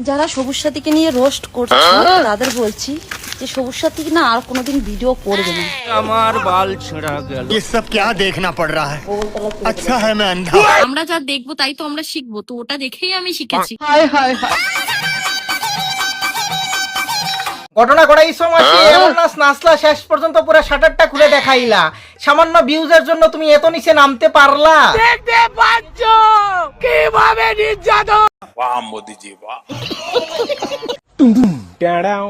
যারা সবুজ সাথীকে নিয়ে রোস্ট করছে তাদের বলছি যে সবুজ সাথী না আর কোনোদিন ভিডিও করবে না। আমার বাল ছেঁড়া গেল। ये सब क्या देखना पड़ रहा है? अच्छा है मैं अंधा। আমরা যা দেখবো তাই তো আমরা শিখবো, তো ওটা দেখেই আমি শিখেছি। ঘটনা ঘটাই সময় এমন নাচ নাচলা শেষ পর্যন্ত পুরো শাটারটা খুলে দেখাইলা। সামান্য ভিউজের জন্য তুমি এত নিচে নামতে পারলা? দেখতে পাচ্ছ কিভাবে নির্যাতন। বাহ মোদি জি বাহ। টাড়াও।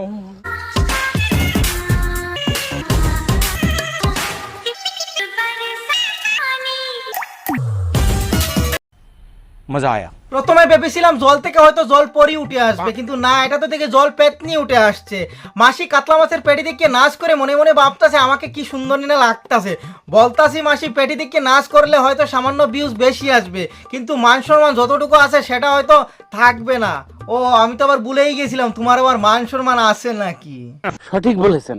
মজা আয়া। প্রথমে ভেবেছিলাম জল থেকে হয়তো জল পরি উঠে আসবে, কিন্তু না, এটা তো থেকে জল পেট নিয়ে উঠে আসছে। মাসি কাতলা মাছের পেটি দিকে নাচ করে মনে মনে ভাবতাছে আমাকে কি সুন্দর না লাগতাছে। বলতাছি মাসি পেটি দিকে নাচ করলে হয়তো সামান্য ভিউজ বেশি আসবে, কিন্তু মান সম্মান যতটুকু আছে সেটা হয়তো থাকবে না। ও আমি তো আবার ভুলেই গেছিলাম তোমার আবার মান সম্মান আছে নাকি। সঠিক বলেছেন।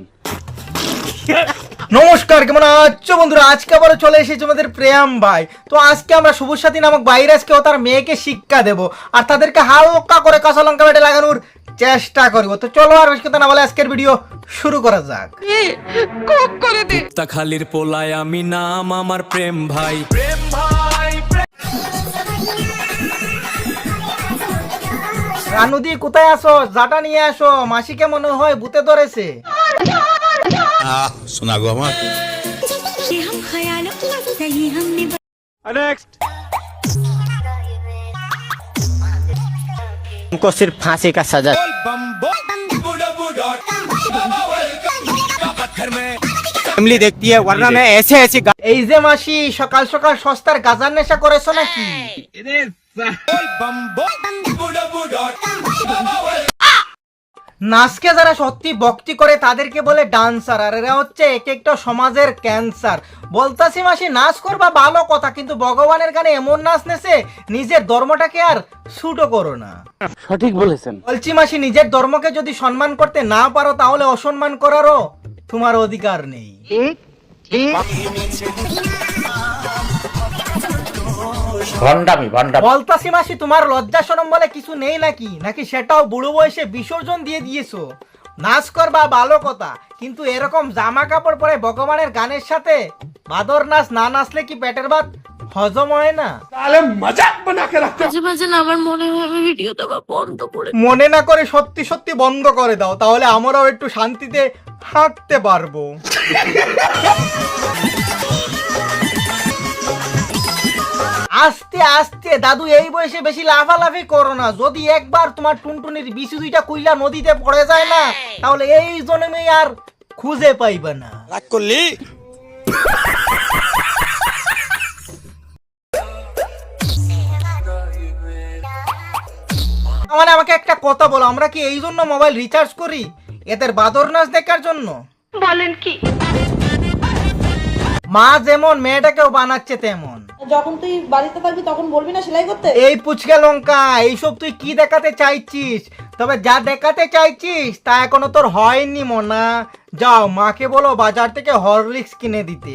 নমস্কার, কেমন আছো বন্ধুরা? আজকে আবার চলে এসেছি আমাদের প্রেম ভাই। তো আজকে আমরা সবুজ সাথী নামক ভাইরাসকে ও তার মেয়েকে শিক্ষা দেব, আর তাদেরকে হালকা করে কাঁচা লঙ্কা বেটে লাগানোর চেষ্টা করব। তো চলো আর বেশি কথা না বলে আজকের ভিডিও শুরু করা যাক। খালির পোলায় আমি নাম আমার প্রেম ভাই। রানুদি কোথায় আসো? জাটা নিয়ে আসো, মাসিকে মনে হয় ভূতে ধরেছে। सुना गो हमार। नेक्स्ट। उनको सिर्फ फांसी का सजा। फैमिली देखती है, वरना मैं ऐसे ऐसे এই যে মাসি সকাল সকাল সস্তার গাজার নেশা করেছো নাকি? নাচকে যারা সত্যি ভক্তি করে তাদেরকে বলে ডান্সার, আর এরা হচ্ছে এক একটা সমাজের ক্যান্সার। বলতাছি মাসি নাচ করবা ভালো কথা, কিন্তু ভগবানের গানে এমন নাচ নেছে নিজের ধর্মটাকে আর ছুটো করো না। সঠিক বলেছেন। বলছি মাসি নিজের ধর্মকে যদি সম্মান করতে না পারো তাহলে অসম্মান করারও তোমার অধিকার নেই। বলতাছি মাসি তোমার লজ্জা শরম বলে কিছু নেই নাকি? নাকি সেটাও বুড়ো বয়সে বিসর্জন দিয়ে দিয়েছো? নাচ করবা ভালো কথা, কিন্তু এরকম জামা কাপড় পরে ভগবানের গানের সাথে বাদর নাচ না নাচলে কি পেটের ভাত হজম হয় না? মাঝে মাঝে না আমার মনে হয় আমি ভিডিও দেওয়া বন্ধ করে মনে না করে সত্যি সত্যি বন্ধ করে দাও, তাহলে আমরাও একটু শান্তিতে হাঁটতে পারবো। আস্তে আস্তে দাদু, এই বয়সে বেশি লাফালাফি করো না। যদি একবার তোমার টুনটুনির বিচি দুইটা কুইলা নদীতে পড়ে যায় না, তাহলে এই জন্মে আর খুঁজে পাইবে না। राग করলি? মানে আমাকে একটা কথা বলো, আমরা কি এই জন্য মোবাইল রিচার্জ করি? এদের বাদর নাচ দেখার জন্য? বলেন কি? মা যেমন মেয়েটাকেও বানাচ্ছে তেমন। যখন তুই বাড়িতে থাকবি তখন বলবি না সেলাই করতে? এই পুচকা লঙ্কা, এইসব তুই কি দেখাতে চাইছিস? তবে যা দেখাতে চাইছিস তা এখনো তোর হয়নি মনা। যাও মাকে বলো বাজার থেকে হরলিক্স কিনে দিতে,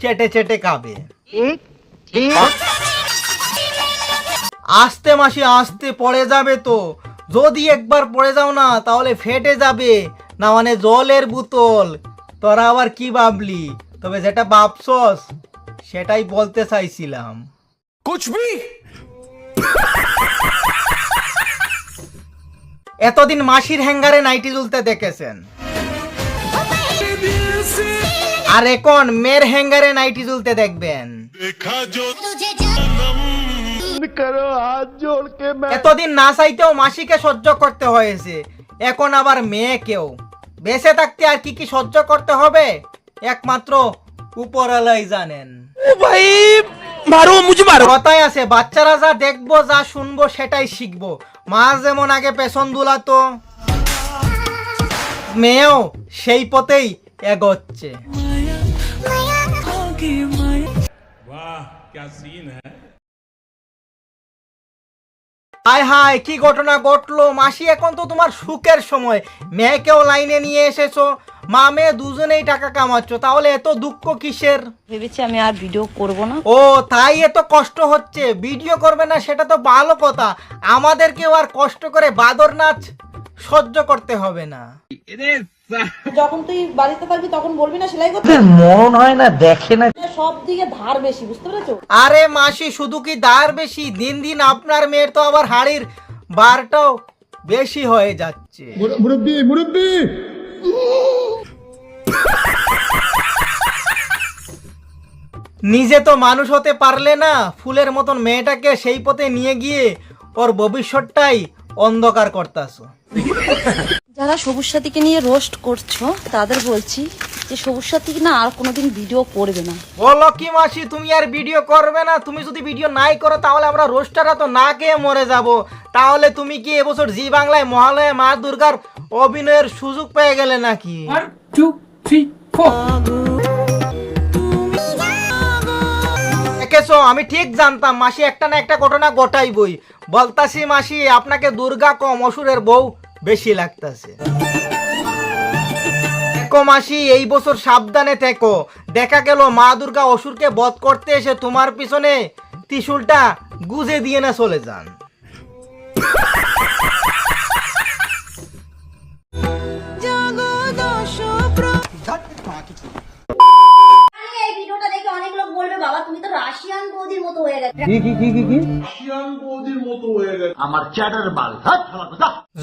চেটে চেটে খাবে। আস্তে মাসি আস্তে, পড়ে যাবে তো। যদি একবার পড়ে যাও না তাহলে ফেটে যাবে না, মানে জলের বোতল। তোরা আবার কি ভাবলি? তবে যেটা ভাবছস সেটাই বলতে চাইছিলাম। कुछ भी এতদিন মাসির হ্যাঙ্গারে নাইটি ঝুলতে দেখেছেন, আর এখন মেয়ের হ্যাঙ্গারে নাইটি ঝুলতে দেখবেন। এতদিন না চাইতেও মাসিকে সহ্য করতে হয়েছে, এখন আবার মেয়েকেও। বেঁচে থাকতে আর কি কি সহ্য করতে হবে একমাত্র উপরওয়ালাই জানেন। কথাই আছে, বাচ্চারা যা দেখবো যা শুনবো সেটাই শিখবো। মা যেমন আগে পেছন দুলাতো, মেয়েও সেই পথেই এগোচ্ছে। হায় হায়, কি ঘটনা ঘটলো মাসি? এখন তো তোমার সুখের সময়, মেয়েকেও লাইনে নিয়ে এসেছো, মা মেয়ে দুজনেই টাকা কামাচ্ছ, তাহলে এত দুঃখ কিসের? ভেবেছি আমি আর ভিডিও করব না। ও তাই এত কষ্ট হচ্ছে, ভিডিও করবে না সেটা তো ভালো কথা, আমাদেরকেও আর কষ্ট করে বাদর নাচ সহ্য করতে হবে না। যখন তুই বাড়িতে থাকবি তখন বলবি না সেলাই করতে? মন হয় না, দেখে না। সব দিকে ধার বেশি, বুঝতে পেরেছো? আরে মাসি, শুধু কি দাঁড় বেশি, দিন দিন আপনার মেয়ের তো আবার হাড়ির বারটাও বেশি হয়ে যাচ্ছে। নিজে তো মানুষ হতে পারলে না, ফুলের মতন মেয়েটাকে সেই পথে নিয়ে গিয়ে ওর ভবিষ্যৎটাই অন্ধকার করতাছো। যারা সবুজ সাথীকে নিয়ে রোস্ট করছো তাদের বলছি যে সবুজ সাথী না আর কোনোদিন ভিডিও করবে না। বলো কি মাসি, তুমি আর ভিডিও করবে না? তুমি যদি ভিডিও নাই করো তাহলে আমরা রোস্টাররা তো না খেয়ে মরে যাব। তাহলে তুমি কি এবছর জি বাংলায় মহালয়া মা দুর্গার অভিনয়ের সুযোগ পেয়ে গেলে নাকি? 1 2 3 4 দেখেছো, আমি ঠিক জানতাম মাসি একটা না একটা ঘটনা ঘটাইবই। বলতাছি মাসি, আপনাকে দুর্গা কম অসুরের বউ বেশি লাগতাছে। দেখো মাসি, এই বছর সাবধানে থেকো, দেখা গেল মা দুর্গা অসুরকে বধ করতে এসে তোমার পিছনে ত্রিশূলটা গুজে দিয়ে না চলে যান। এই ভিডিওটা দেখে অনেক লোক বলবে বাবা তুমি তো রাশিয়ান বৌদির মতো হয়ে গেছে।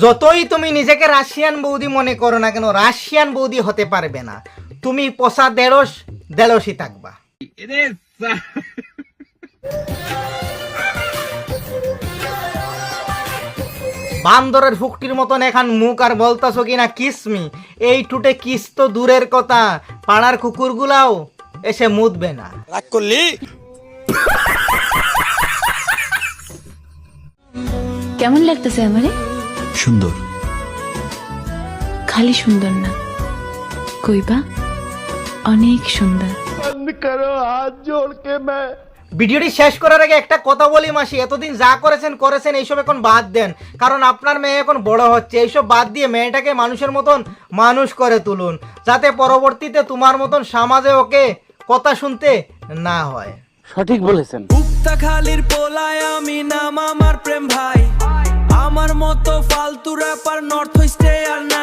যতই তুমি নিজেকে রাশিয়ান বৌদি মনে করো না কেন, রাশিয়ান বৌদি হতে পারবে না। তুমি পোষা দেড়শই থাকবা। বান্দরের ফুকটির মতন এখন মুখ আর বলতাছো কিনা কিসমি। এই টুটে কিস তো দূরের কথা, পাড়ার কুকুরগুলাও এসে মুতবে না। রাগ করলি? কেমন লাগতেছে আমারে? সুন্দর। খালি সুন্দর না, কইবা অনেক সুন্দর। ভিডিওটি শেষ করার আগে একটা কথা বলি মাসি, এতদিন যা করেছেন এইসব এখন বাদ দেন, কারণ আপনার মেয়ে এখন বড় হচ্ছে। এইসব বাদ দিয়ে মেয়েটাকে মানুষের মতন মানুষ করে তুলুন, যাতে পরবর্তীতে তোমার মতন সমাজে ওকে কথা শুনতে না হয়। সঠিক বলেছেন। উক্তা খালির পোলায় আমি নাম আমার প্রেম ভাই, আমার মতো ফালতু র্যাপার নর্থ ইস্টে আর নাই।